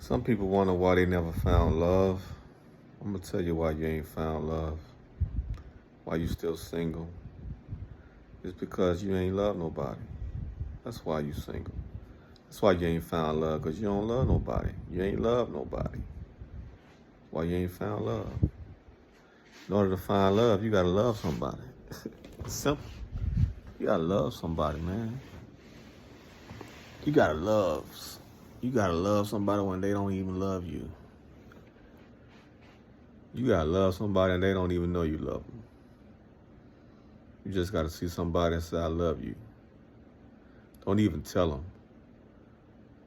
Some people wonder why they never found love. I'm gonna tell you why you ain't found love. Why you still single. It's because you ain't love nobody. That's why you single. That's why you ain't found love, because you don't love nobody. You ain't love nobody. Why you ain't found love. In order to find love, you gotta love somebody. It's simple. You gotta love somebody, man. You gotta love. You gotta love somebody when they don't even love you. You gotta love somebody and they don't even know you love them. You just gotta see somebody and say, I love you. Don't even tell them.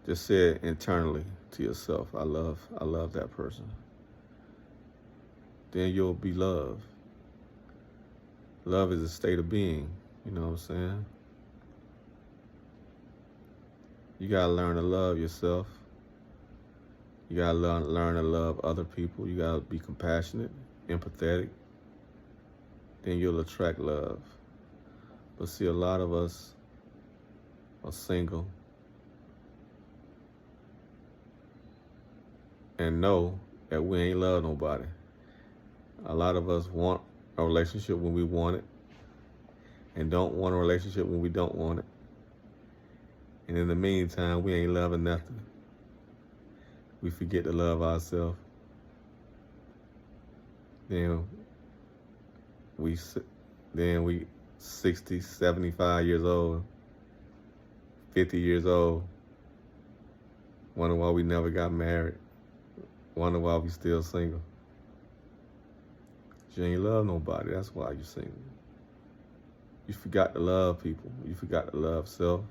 Just say it internally to yourself. I love that person. Then you'll be loved. Love is a state of being. You know what I'm saying? You gotta learn to love yourself. You gotta learn to love other people. You gotta be compassionate, empathetic. Then you'll attract love. But see, a lot of us are single and know that we ain't love nobody. A lot of us want a relationship when we want it and don't want a relationship when we don't want it. And in the meantime, we ain't loving nothing. We forget to love ourselves. Then we 60, 75 years old, 50 years old, wonder why we never got married, wonder why we still single. You ain't love nobody, that's why you single. You forgot to love people. You forgot to love self.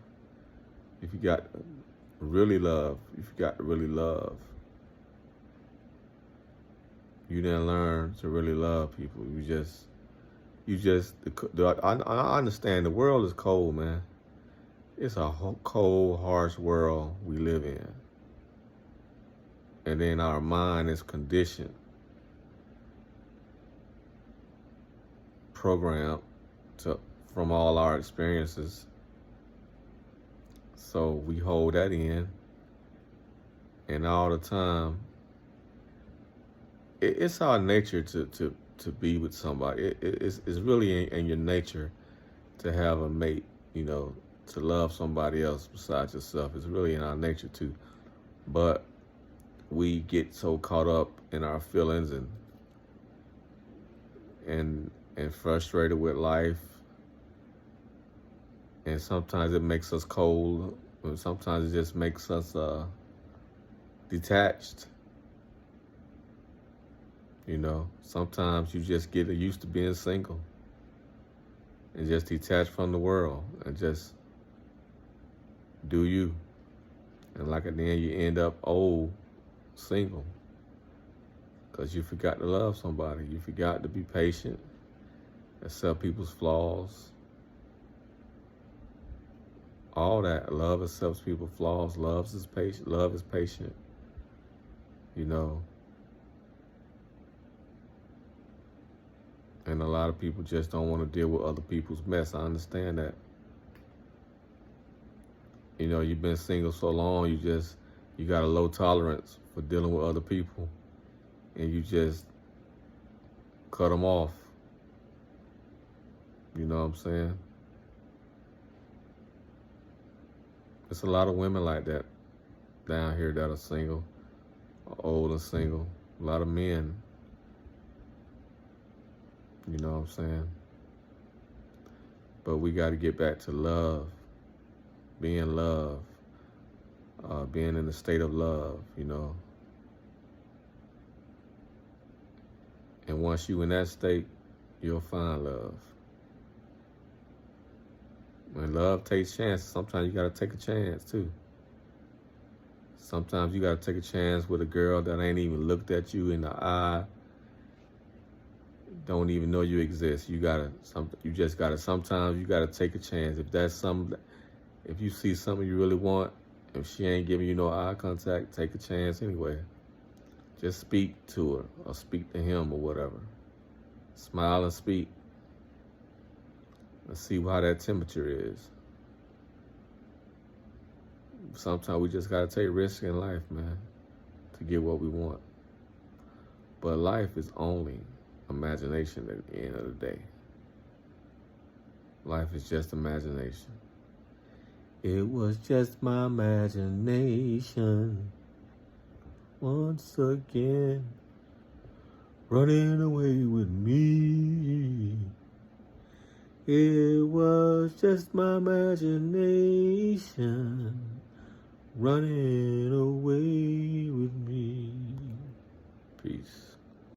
You forgot to really love. You forgot to really love. You didn't learn to really love people. I understand the world is cold, man. It's a cold, harsh world we live in. And then our mind is conditioned, programmed from all our experiences. So we hold that in, and all the time, it's our nature to be with somebody. It's really in your nature to have a mate, to love somebody else besides yourself. It's really in our nature too. But we get so caught up in our feelings and frustrated with life. And sometimes it makes us cold, and sometimes it just makes us detached. Sometimes you just get used to being single and just detached from the world and just do you. And at the end, you end up old, single, because you forgot to love somebody. You forgot to be patient, accept people's flaws. All that. Love accepts people's flaws. Love is patient. And a lot of people just don't want to deal with other people's mess. I understand that. You've been single so long, you got a low tolerance for dealing with other people, and you just cut them off. You know what I'm saying? There's a lot of women like that down here that are single, old and single. A lot of men. You know what I'm saying? But we got to get back to love, being love, being in a state of love, And once you in that state, you'll find love. When love takes chances, sometimes you got to take a chance too. Sometimes you got to take a chance with a girl that ain't even looked at you in the eye, don't even know you exist. Sometimes you gotta take a chance. If you see something you really want, if she ain't giving you no eye contact, take a chance anyway. Just speak to her or speak to him or whatever. Smile and speak. Let's see how that temperature is. Sometimes we just gotta take risks in life, man. to get what we want. But life is only imagination at the end of the day. Life is just imagination. It was just my imagination once again running away with me. It was just my imagination running away with me. Peace.